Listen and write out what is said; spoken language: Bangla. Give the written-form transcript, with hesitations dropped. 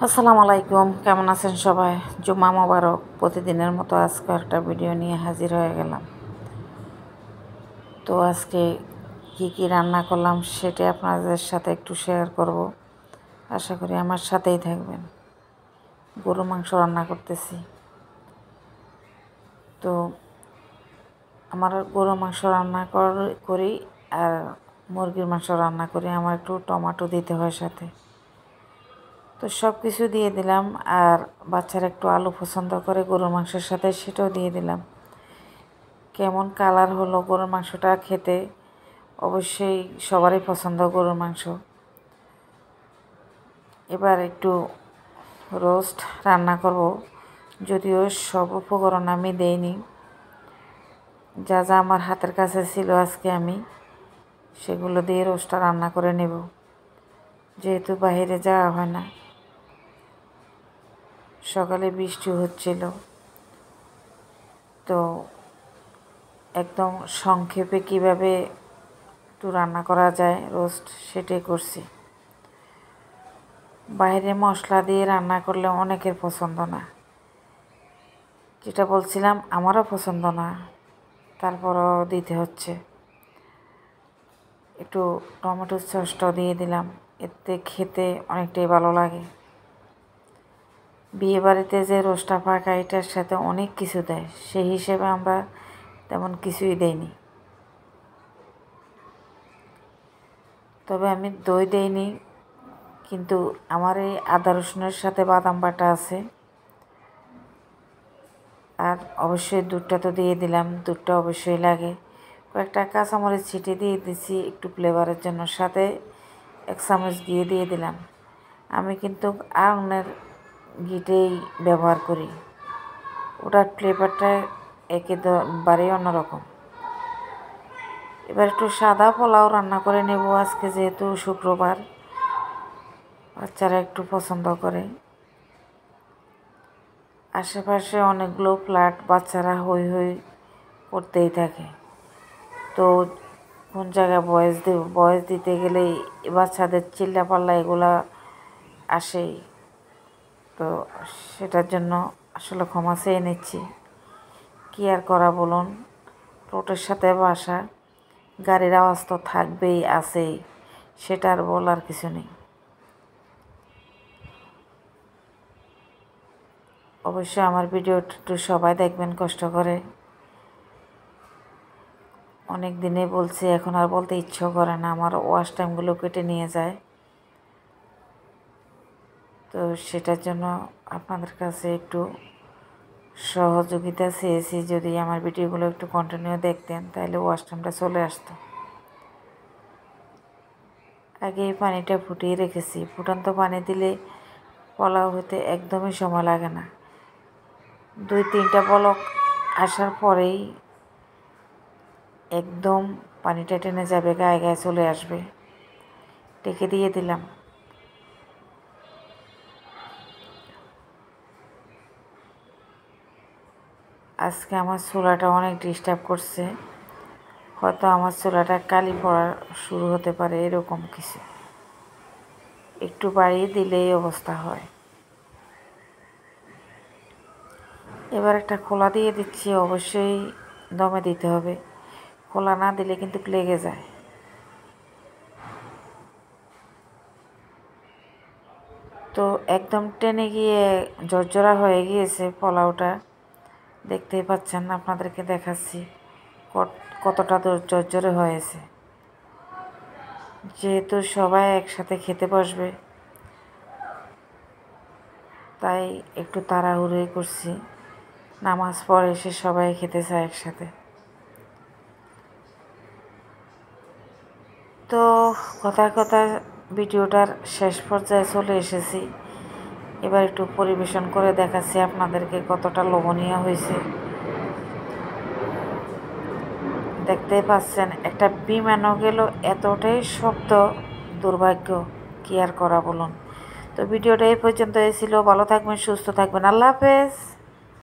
আসসালামু আলাইকুম, কেমন আছেন সবাই? জুম্মা মোবারক। প্রতিদিনের মতো আজকে একটা ভিডিও নিয়ে হাজির হয়ে গেলাম। তো আজকে কি রান্না করলাম সেটা আপনাদের সাথে একটু শেয়ার করব। আশা করি আমার সাথেই থাকবেন। গরু মাংস রান্না করতেছি। তো আমার গরু মাংস রান্না করি আর মুরগির মাংস রান্না করি। আমার একটু টমেটো দিতে হয় সাথে। তো সব কিছু দিয়ে দিলাম, আর বাচ্চারা একটু আলু পছন্দ করে গরুর মাংসের সাথে, সেটাও দিয়ে দিলাম। কেমন কালার হলো গরুর মাংসটা খেতে, অবশ্যই সবারই পছন্দ গরুর মাংস। এবার একটু রোস্ট রান্না করব, যদিও সব উপকরণ আমি দেইনি। যা যা আমার হাতের কাছে ছিল আজকে আমি সেগুলো দিয়ে রোস্টটা রান্না করে নেব, যেহেতু বাইরে যাওয়া হয় না। সকালে বৃষ্টি হচ্ছিল, তো একদম সংক্ষেপে কিভাবে একটু রান্না করা যায় রোস্ট সেটাই করছি। বাইরে মশলা দিয়ে রান্না করলে অনেকের পছন্দ না, যেটা বলছিলাম আমারও পছন্দ না, তারপরও দিতে হচ্ছে। একটু টমেটো সসটাও দিয়ে দিলাম, এতে খেতে অনেকটাই ভালো লাগে। বিয়েবাড়িতে যে রোস্টটা পাকা এটার সাথে অনেক কিছু দেয়, সেই হিসেবে আমরা তেমন কিছুই দেইনি। তবে আমি দই দেইনি, কিন্তু আমার এই আদা রসুনের সাথে বাদাম বাটা আছে। আর অবশ্যই দুধটা তো দিয়ে দিলাম, দুধটা অবশ্যই লাগে। কয়েকটা কাঁচামরিচ ছিটিয়ে দিয়ে দিছি একটু ফ্লেভারের জন্য, সাথে 1 চামচ ঘি দিয়ে দিলাম। আমি কিন্তু আগুনের ঘিটাই ব্যবহার করি, ওটার ফ্লেভারটা একেবারেই অন্যরকম। এবার একটু সাদা পোলাও রান্না করে নেব আজকে, যেহেতু শুক্রবার, বাচ্চারা একটু পছন্দ করে। আশেপাশে অনেকগুলো ফ্ল্যাট, বাচ্চারা হই হই করতেই থাকে। তো কোন জায়গায় বয়স দিতে গেলেই বাচ্চাদের চিল্লাপাল্লা এগুলা আসেই। তো সেটার জন্য আসলে ক্ষমা চেয়ে নিচ্ছি। কী আর করা বলুন, রোডের সাথে বাসা, গাড়ির আওয়াজ তো থাকবেই, আছেই, সেটা আর বলার কিছু নেই। অবশ্যই আমার ভিডিওটা একটু সবাই দেখবেন কষ্ট করে। অনেক দিনে বলছি, এখন আর বলতে ইচ্ছেও করে না, আমার ওয়াশ টাইমগুলো কেটে নিয়ে যায়। তো সেটার জন্য আপনাদের কাছে একটু সহযোগিতা চেয়েছি, যদি আমার ভিডিওগুলো একটু কন্টিনিউ দেখতেন তাহলে ওয়াশ টাইমটা চলে আসতো। আগে এই পানিটা ফুটিয়ে রেখেছি। ফুটন্ত পানি দিলে পোলাও হতে একদমই সময় লাগে না, 2-3টা পলক আসার পরেই একদম পানিটা টেনে যাবে, গায়ে গায়ে চলে আসবে। ঢেকে দিয়ে দিলাম। আজকে আমার চুলাটা অনেক ডিস্টার্ব করছে, হয়তো আমার চুলাটা কালি পড়া শুরু হতে পারে, এরকম কিছু। একটু বাড়িয়ে দিলে এই অবস্থা হয়। এবার একটা খোলা দিয়ে দিচ্ছি, অবশ্যই দমে দিতে হবে, খোলা না দিলে কিন্তু লেগে যায়। তো একদম টেনে গিয়ে ঝরঝরা হয়ে গিয়েছে পোলাওটা, দেখতেই পাচ্ছেন, আপনাদেরকে দেখাচ্ছি কতটা ঝরঝরে হয়েছে। যেহেতু সবাই একসাথে খেতে বসবে, তাই একটু তাড়াহুড়োই করছি। নামাজ পড়ে এসে সবাই খেতে চায় একসাথে। তো কথায় কথায় ভিডিওটার শেষ পর্যায়ে চলে এসেছি। এবার একটু পরিবেশন করে দেখাচ্ছি আপনাদেরকে কতটা লোভনীয় হয়েছে। দেখতেই পাচ্ছেন, একটা বিমানও গেল, এতটাই শব্দ, দুর্ভাগ্য, কি আর করা বলুন। তো ভিডিওটা এই পর্যন্ত ছিল। ভালো থাকবেন, সুস্থ থাকবেন, আল্লাহ হাফেজ।